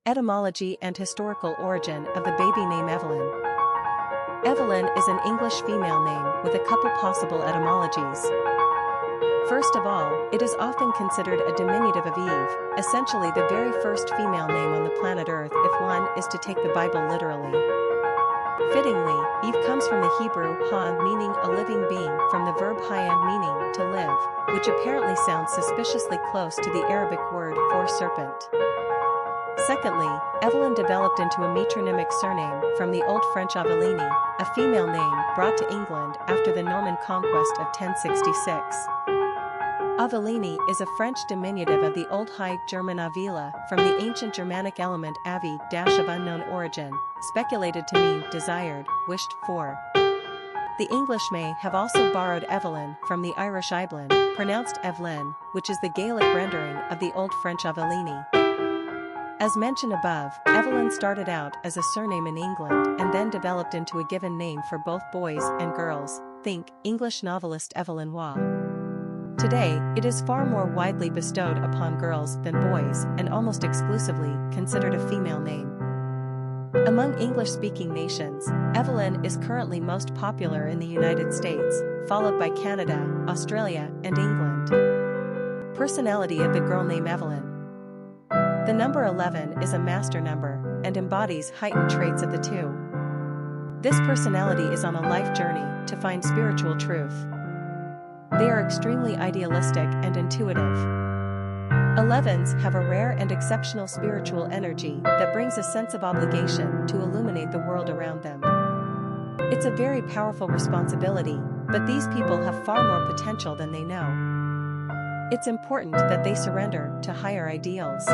Etymology and historical origin of the baby name Evelyn. Evelyn is an English female name with a couple possible etymologies. First of all, it is often considered a diminutive of Eve, essentially the very first female name on the planet Earth if one is to take the Bible literally. Fittingly, Eve comes from the Hebrew ha meaning a living being from the verb hayam meaning to live, which apparently sounds suspiciously close to the Arabic word for serpent. Secondly, Evelyn developed into a metronymic surname from the Old French Aveline, a female name brought to England after the Norman conquest of 1066. Aveline is a French diminutive of the Old High German Avila from the ancient Germanic element avi of unknown origin, speculated to mean desired, wished for. The English may have also borrowed Evelyn from the Irish Aveline, pronounced Evelyn, which is the Gaelic rendering of the Old French Aveline. As mentioned above, Evelyn started out as a surname in England and then developed into a given name for both boys and girls, think English novelist Evelyn Waugh. Today, it is far more widely bestowed upon girls than boys and almost exclusively considered a female name. Among English-speaking nations, Evelyn is currently most popular in the United States, followed by Canada, Australia, and England. Personality of the girl named Evelyn. The number 11 is a master number and embodies heightened traits of the two. This personality is on a life journey to find spiritual truth. They are extremely idealistic and intuitive. 11s have a rare and exceptional spiritual energy that brings a sense of obligation to illuminate the world around them. It's a very powerful responsibility, but these people have far more potential than they know. It's important that they surrender to higher ideals.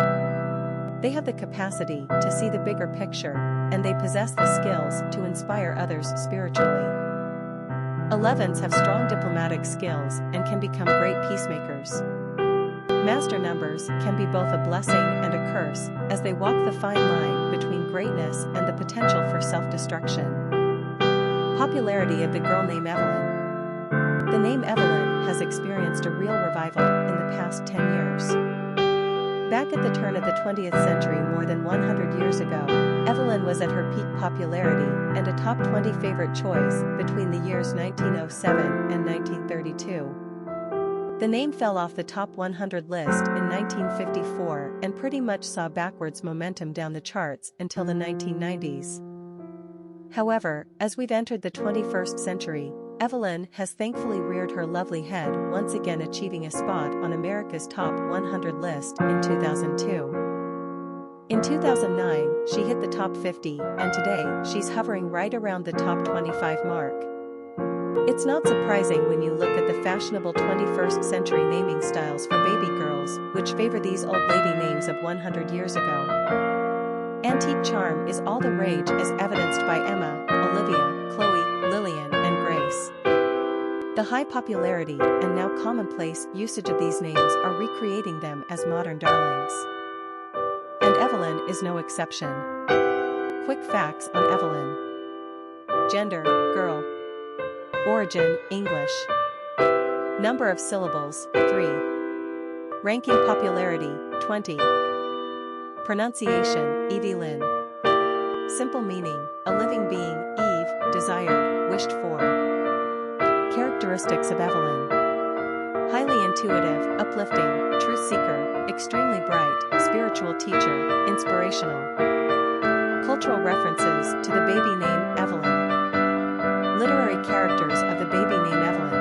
They have the capacity to see the bigger picture, and they possess the skills to inspire others spiritually. 11s have strong diplomatic skills and can become great peacemakers. Master numbers can be both a blessing and a curse, as they walk the fine line between greatness and the potential for self-destruction. Popularity of the girl named Evelyn. The name Evelyn has experienced a real revival in the past 10 years. Back at the turn of the 20th century, more than 100 years ago, Evelyn was at her peak popularity and a top 20 favorite choice between the years 1907 and 1932. The name fell off the top 100 list in 1954 and pretty much saw backwards momentum down the charts until the 1990s. However, as we've entered the 21st century, Evelyn has thankfully reared her lovely head, once again achieving a spot on America's Top 100 list in 2002. In 2009, she hit the top 50, and today, she's hovering right around the top 25 mark. It's not surprising when you look at the fashionable 21st century naming styles for baby girls, which favor these old lady names of 100 years ago. Antique charm is all the rage, as evidenced by Emma, Olivia, Chloe, Lillian, and Grace. The high popularity and now commonplace usage of these names are recreating them as modern darlings. And Evelyn is no exception. Quick facts on Evelyn. Gender, girl. Origin, English. Number of syllables, 3. Ranking popularity, 20. Pronunciation, Evelyn. Simple meaning, a living being, Eve, desired, wished for. Characteristics of Evelyn. Highly intuitive, uplifting, truth seeker, extremely bright, spiritual teacher, inspirational. Cultural references to the baby name Evelyn. Literary characters of the baby name Evelyn.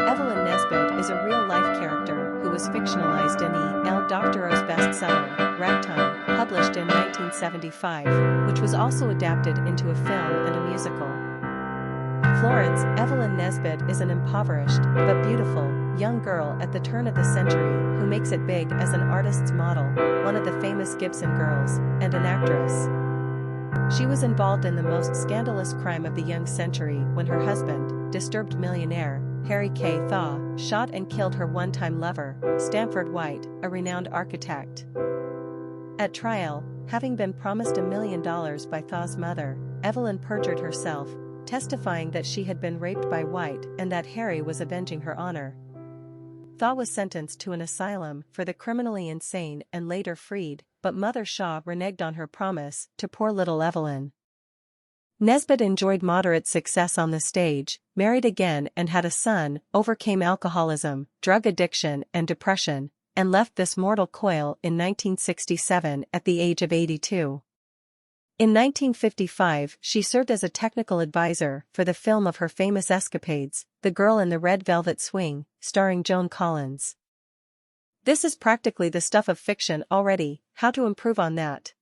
Evelyn Nesbit is a real-life character who was fictionalized in E. L. Doctorow's bestseller, Ragtime, published in 1975, which was also adapted into a film and a musical. Florence, Evelyn Nesbit is an impoverished, but beautiful, young girl at the turn of the century who makes it big as an artist's model, one of the famous Gibson girls, and an actress. She was involved in the most scandalous crime of the young century when her husband, disturbed millionaire, Harry K. Thaw, shot and killed her one-time lover, Stamford White, a renowned architect. At trial, having been promised $1 million by Thaw's mother, Evelyn perjured herself, testifying that she had been raped by White and that Harry was avenging her honor. Thaw was sentenced to an asylum for the criminally insane and later freed, but Mother Shaw reneged on her promise to poor little Evelyn. Nesbit enjoyed moderate success on the stage, married again and had a son, overcame alcoholism, drug addiction and depression, and left this mortal coil in 1967 at the age of 82. In 1955 she served as a technical advisor for the film of her famous escapades, The Girl in the Red Velvet Swing, starring Joan Collins. This is practically the stuff of fiction already, how to improve on that?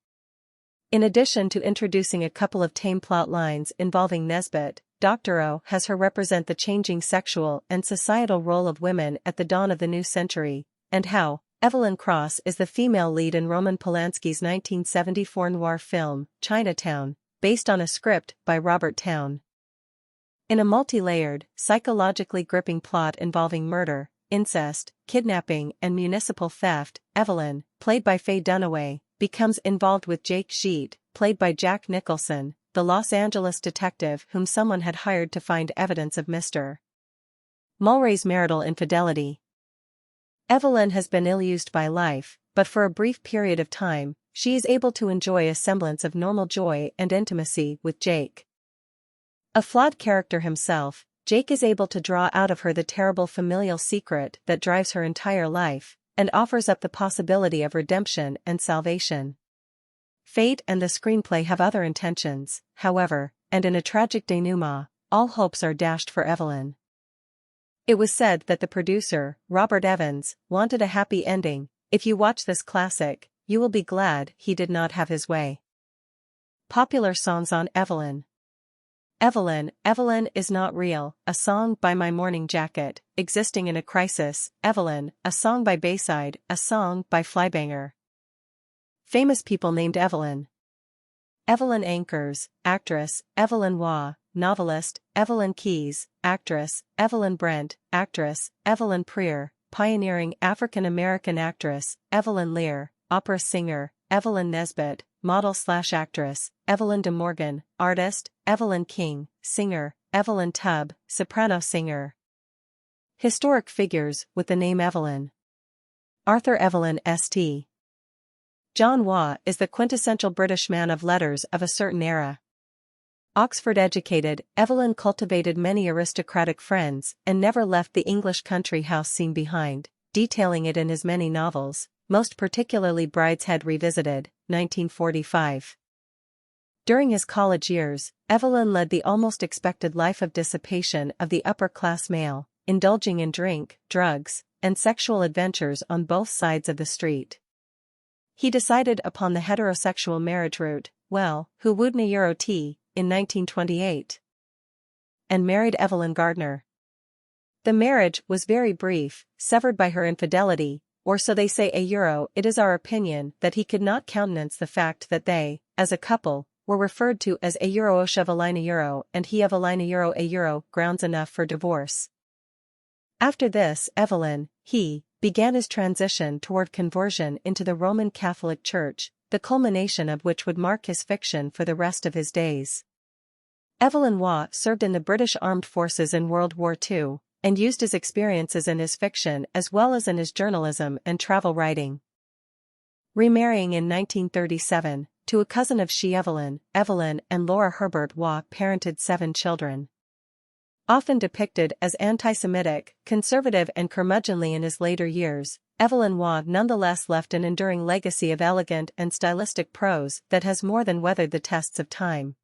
In addition to introducing a couple of tame plot lines involving Nesbit, Dr. O has her represent the changing sexual and societal role of women at the dawn of the new century, and how Evelyn Cross is the female lead in Roman Polanski's 1974 noir film, Chinatown, based on a script by Robert Towne. In a multi-layered, psychologically gripping plot involving murder, incest, kidnapping and municipal theft, Evelyn, played by Faye Dunaway, becomes involved with Jake Sheet, played by Jack Nicholson, the Los Angeles detective whom someone had hired to find evidence of Mr. Mulray's marital infidelity. Evelyn has been ill-used by life, but for a brief period of time, she is able to enjoy a semblance of normal joy and intimacy with Jake. A flawed character himself, Jake is able to draw out of her the terrible familial secret that drives her entire life, and offers up the possibility of redemption and salvation. Fate and the screenplay have other intentions, however, and in a tragic denouement, all hopes are dashed for Evelyn. It was said that the producer, Robert Evans, wanted a happy ending. If you watch this classic, you will be glad he did not have his way. Popular songs on Evelyn. Evelyn, Evelyn is not real, a song by My Morning Jacket, Existing in a Crisis, Evelyn, a song by Bayside, a song by Flybanger. Famous people named Evelyn. Evelyn Ankers, actress, Evelyn Waugh, novelist, Evelyn Keyes, actress, Evelyn Brent, actress, Evelyn Preer, pioneering African-American actress, Evelyn Lear, opera singer, Evelyn Nesbit, model/actress, Evelyn De Morgan, artist, Evelyn King, singer, Evelyn Tubb, soprano singer. Historic figures with the name Evelyn. Arthur Evelyn St. John Waugh is the quintessential British man of letters of a certain era. Oxford-educated, Evelyn cultivated many aristocratic friends and never left the English country house scene behind, detailing it in his many novels, most particularly Brideshead Revisited, 1945. During his college years, Evelyn led the almost expected life of dissipation of the upper-class male, indulging in drink, drugs, and sexual adventures on both sides of the street. He decided upon the heterosexual marriage route, who wooed Euro T. in 1928. And married Evelyn Gardner. The marriage was very brief, severed by her infidelity, or so they say. It is our opinion that he could not countenance the fact that they, as a couple, were referred to as Evelyn and he Aveline grounds enough for divorce. After this, Evelyn, he, began his transition toward conversion into the Roman Catholic Church, the culmination of which would mark his fiction for the rest of his days. Evelyn Waugh served in the British Armed Forces in World War II, and used his experiences in his fiction as well as in his journalism and travel writing. Remarrying in 1937, to a cousin of she Evelyn and Laura Herbert Waugh parented 7 children. Often depicted as anti-Semitic, conservative and curmudgeonly in his later years, Evelyn Waugh nonetheless left an enduring legacy of elegant and stylistic prose that has more than weathered the tests of time.